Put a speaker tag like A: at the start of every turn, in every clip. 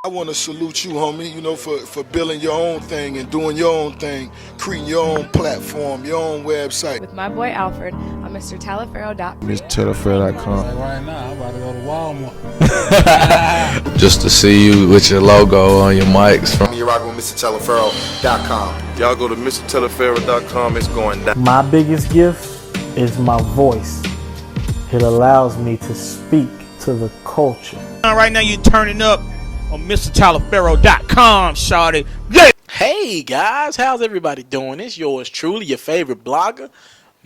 A: I want to salute you, homie, for building your own thing and doing your own thing, creating your own platform, your own website.
B: With my boy Alfred on MrTaliaferro.com.
C: MrTaliaferro.com.
D: Like right now, I'm about to go to Walmart.
E: Just to see you with your logo on your mics.
F: You're rocking with MrTaliaferro.com.
G: Y'all go to MrTaliaferro.com. It's going down.
H: My biggest gift is my voice. It allows me to speak to the culture.
I: Right now you're turning up on MrTaliaferro.com, shawty. Yeah.
J: Hey guys, how's everybody doing? It's yours truly, your favorite blogger,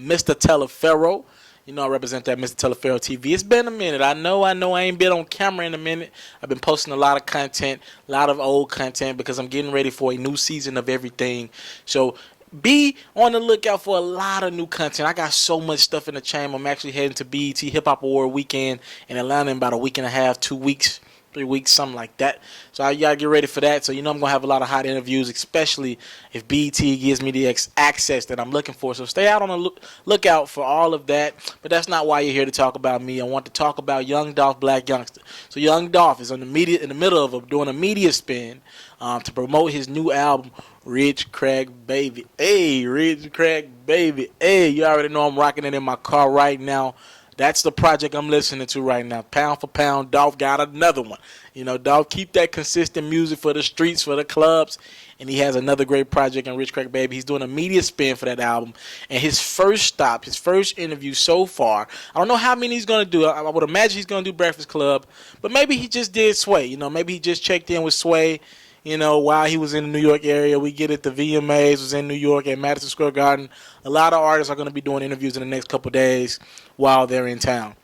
J: Mr. Taliaferro. You know I represent that Mr. Taliaferro TV. It's been a minute. I know I ain't been on camera in a minute. I've been posting a lot of content, a lot of old content because I'm getting ready for a new season of everything. So be on the lookout for a lot of new content. I got so much stuff in the chamber. I'm actually heading to BET Hip Hop Award weekend in Atlanta in about a week and a half, 2 weeks. 3 weeks, something like that. So you gotta get ready for that. So you know I'm gonna have a lot of hot interviews, especially if BET gives me the access that I'm looking for. So stay out on the lookout for all of that. But that's not why you're here to talk about me. I want to talk about Young Dolph, Black Youngsta. So Young Dolph is in the middle of doing a media spin to promote his new album, Rich Crack Baby. Hey, Rich Crack Baby. Hey, you already know I'm rocking it in my car right now. That's the project I'm listening to right now. Pound for pound, Dolph got another one. You know, Dolph keep that consistent music for the streets, for the clubs, and he has another great project in Rich Crack Baby. He's doing a media spin for that album. And his first interview so far, I don't know how many he's going to do. I would imagine he's going to do Breakfast Club, but maybe he just did Sway. You know, maybe he just checked in with Sway. You know, while he was in the New York area, we get it. The VMAs was in New York at Madison Square Garden. A lot of artists are going to be doing interviews in the next couple days while they're in town.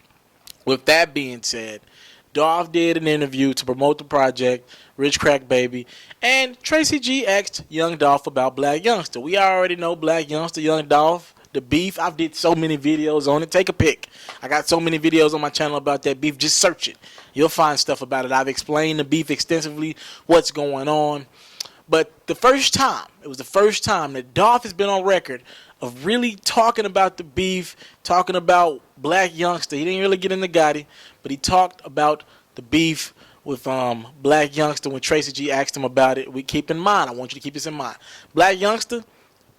J: With that being said, Dolph did an interview to promote the project, Rich Crack Baby, and Tracy G asked Young Dolph about Black Youngsta. We already know Black Youngsta, Young Dolph, the beef. I've did so many videos on it. Take a pick. I got so many videos on my channel about that beef. Just search it. You'll find stuff about it. I've explained the beef extensively, what's going on. But it was the first time that Dolph has been on record of really talking about the beef, talking about Black Youngsta. He didn't really get into Gotti, but he talked about the beef with Black Youngsta when Tracy G asked him about it. We keep in mind, I want you to keep this in mind. Black Youngsta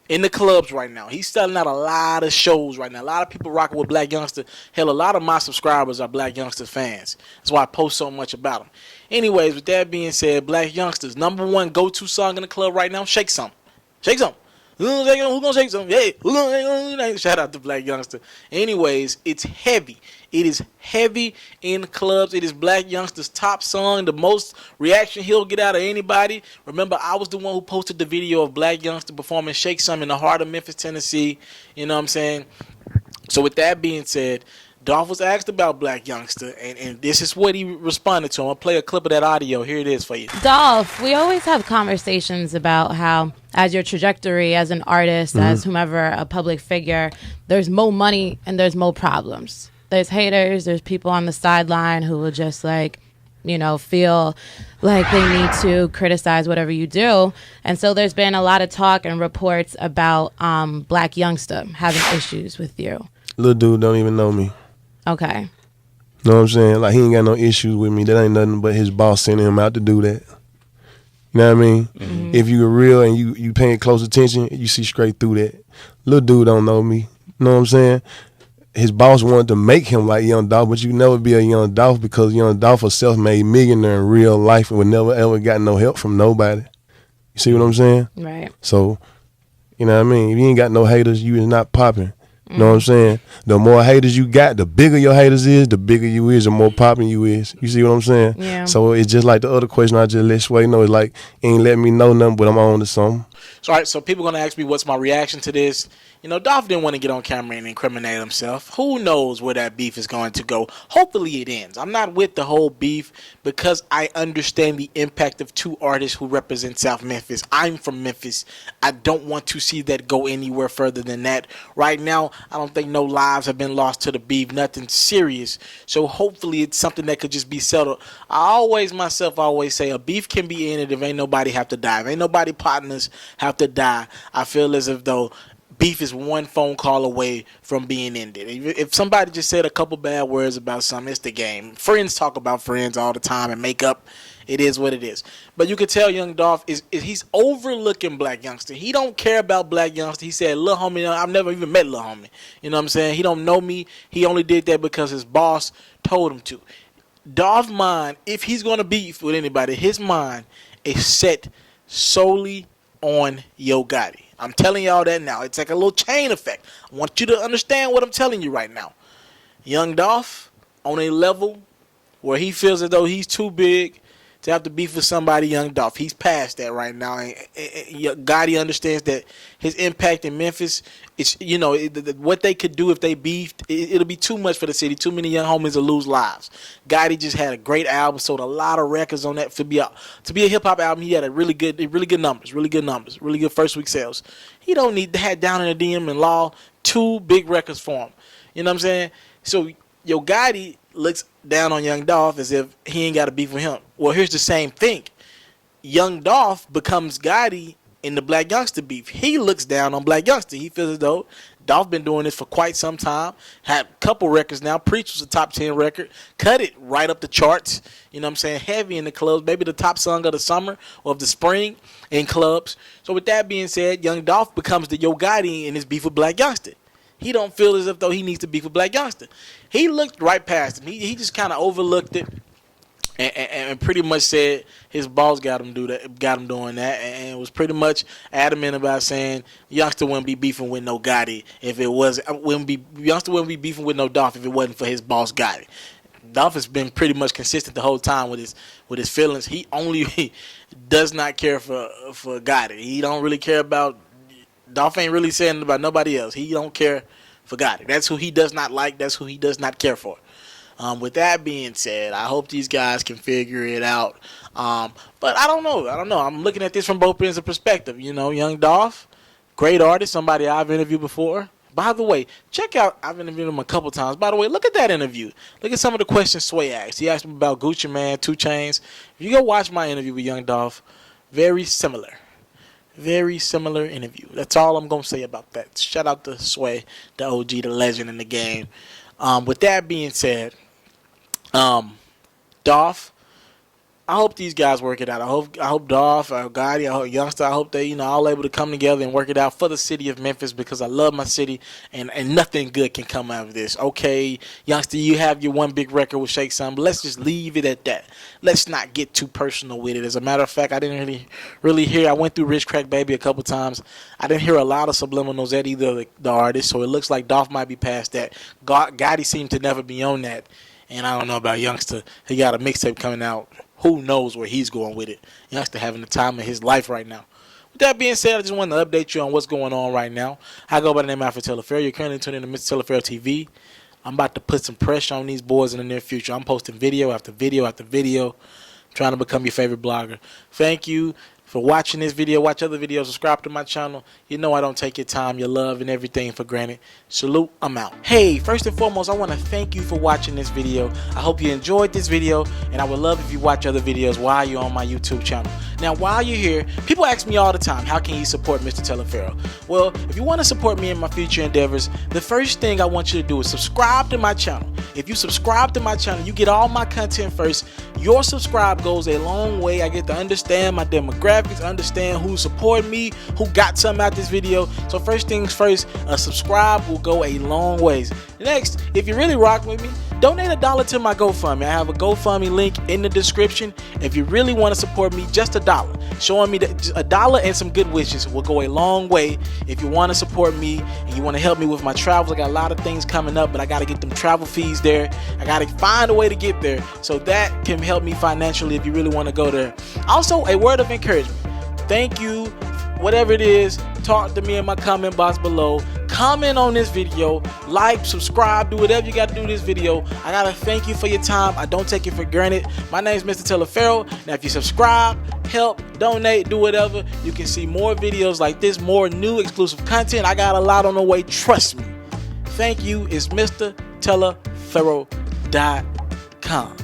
J: in the clubs right now. He's selling out a lot of shows right now. A lot of people rocking with Black Youngsta. Hell, a lot of my subscribers are Black Youngsta fans. That's why I post so much about him. Anyways, with that being said, Black Youngsta's #1 go-to song in the club right now, Shake Something. Shake Something. Who gonna shake something? Hey, shout out to Black Youngsta. Anyways, it's heavy. It is heavy in clubs. It is Black Youngsta's top song, the most reaction he'll get out of anybody. Remember, I was the one who posted the video of Black Youngsta performing Shake Something in the heart of Memphis, Tennessee. You know what I'm saying? So with that being said, Dolph was asked about Black Youngsta, and this is what he responded to. I'm going to play a clip of that audio. Here it is for you.
K: Dolph, we always have conversations about how, as your trajectory as an artist, as whomever, a public figure, there's more money and there's more problems. There's haters, there's people on the sideline who will just, feel like they need to criticize whatever you do. And so there's been a lot of talk and reports about Black Youngsta having issues with you.
C: Little dude don't even know me.
K: Okay.
C: Know what I'm saying? Like, he ain't got no issues with me. That ain't nothing but his boss sending him out to do that. You know what I mean? Mm-hmm. If you were real and you paying close attention, you see straight through that. Little dude don't know me. Know what I'm saying? His boss wanted to make him like Young Dolph, but you never be a Young Dolph because Young Dolph a self-made millionaire in real life and would never ever got no help from nobody. You see what I'm saying?
K: Right.
C: So, you know what I mean? If you ain't got no haters, you is not popping. You know what I'm saying? The more haters you got, the bigger your haters is, the bigger you is, the more popping you is. You see what I'm saying?
K: Yeah.
C: So it's just like the other question I just let Sway know. It's like, ain't letting me know nothing, but I'm on to something.
J: So, all right, so people are going to ask me what's my reaction to this. You know, Dolph didn't want to get on camera and incriminate himself. Who knows where that beef is going to go? Hopefully it ends. I'm not with the whole beef because I understand the impact of two artists who represent South Memphis. I'm from Memphis. I don't want to see that go anywhere further than that. Right now, I don't think no lives have been lost to the beef, nothing serious. So hopefully it's something that could just be settled. I always say a beef can be ended if ain't nobody have to die. If ain't nobody partners have to die. I feel as if though beef is one phone call away from being ended. If somebody just said a couple bad words about something, it's the game. Friends talk about friends all the time and make up. It is what it is. But you can tell Young Dolph he's overlooking Black Youngsta. He don't care about Black Youngsta. He said, "Lil homie, I've never even met Lil homie." You know what I'm saying? He don't know me. He only did that because his boss told him to. Dolph's mind, if he's gonna beef with anybody, his mind is set solely on Yo Gotti. I'm telling y'all that now. It's like a little chain effect. I want you to understand what I'm telling you right now. Young Dolph on a level where he feels as though he's too big to have to beef with somebody, Young Dolph. He's past that right now. And Gotti understands that his impact in Memphis, it's, you know, what they could do if they beefed, it'll be too much for the city. Too many young homies will lose lives. Gotti just had a great album, sold a lot of records on that. To be a hip hop album, he had really good numbers, really good first week sales. He don't need to have Down in the DM and Law, 2 big records for him. You know what I'm saying? So Yo Gotti looks down on Young Dolph as if he ain't got to beef with him. Well, here's the same thing. Young Dolph becomes Gotti in the Black Youngsta beef. He looks down on Black Youngsta. He feels as though Dolph been doing this for quite some time. Had a couple records now. Preach was a top 10 record. Cut it right up the charts. You know what I'm saying? Heavy in the clubs. Maybe the top song of the summer or of the spring in clubs. So with that being said, Young Dolph becomes the Yo Gotti in his beef with Black Youngsta. He don't feel as if though he needs to beef with Black Youngsta. He looked right past him. He just kind of overlooked it and pretty much said his boss got him doing that, and was pretty much adamant about saying Youngsta wouldn't be beefing with no Gotti if it was Youngsta wouldn't be beefing with no Dolph if it wasn't for his boss Gotti. Dolph has been pretty much consistent the whole time with his feelings. He only does not care for Gotti. He don't really care about. Dolph ain't really saying about nobody else. He don't care for Gotti. That's who he does not like. That's who he does not care for. With that being said, I hope these guys can figure it out. But I don't know. I'm looking at this from both ends of perspective. You know, Young Dolph, great artist, somebody I've interviewed before. By the way, check out, I've interviewed him a couple times. By the way, look at that interview. Look at some of the questions Sway asked. He asked me about Gucci Mane, 2 Chainz. If you go watch my interview with Young Dolph, very similar. Very similar interview. That's all I'm going to say about that. Shout out to Sway, the OG, the legend in the game. With that being said, Dolph, I hope these guys work it out. I hope Dolph, Gotti, I hope Youngsta, I hope they, all able to come together and work it out for the city of Memphis, because I love my city and nothing good can come out of this. Okay, Youngsta, you have your one big record with Shake Son, but let's just leave it at that. Let's not get too personal with it. As a matter of fact, I didn't really hear. I went through Rich Crack Baby a couple times. I didn't hear a lot of subliminals at either of the artists, so it looks like Dolph might be past that. Gotti seemed to never be on that, and I don't know about Youngsta. He got a mixtape coming out. Who knows where he's going with it? Youngsta having the time of his life right now. With that being said, I just wanted to update you on what's going on right now. I go by the name of Alfred Telefair. You're currently tuning in to Mr. Telefair TV. I'm about to put some pressure on these boys in the near future. I'm posting video after video after video, trying to become your favorite blogger. Thank you for watching this video. Watch other videos. Subscribe to my channel. You know I don't take your time, your love, and everything for granted. Salute. I'm out. Hey, first and foremost, I want to thank you for watching this video. I hope you enjoyed this video, and I would love if you watch other videos while you're on my YouTube channel. Now, while you're here, people ask me all the time, how can you support Mr. Telefair? Well, if you want to support me in my future endeavors, the first thing I want you to do is subscribe to my channel. If you subscribe to my channel, you get all my content first. Your subscribe goes a long way. I get to understand my demographics, understand who support me, who got something out this video. So first things first, a subscribe will go a long ways. Next, if you really rock with me, donate $1 to my GoFundMe. I have a GoFundMe link in the description. If you really want to support me, just $1. Showing me $1 and some good wishes will go a long way. If you want to support me and you want to help me with my travels, I got a lot of things coming up, but I got to get them travel fees there. I got to find a way to get there, so that can help me financially if you really want to go there. Also, a word of encouragement. Thank you. Whatever it is, talk to me in my comment box below. Comment on this video, like, subscribe, do whatever you got to do this video. I gotta thank you for your time. I don't take it for granted. My name is Mr. Telefair. Now, if you subscribe, help, donate, do whatever, you can see more videos like this, more new exclusive content. I got a lot on the way. Trust me. Thank you. It's MrTelefair.com.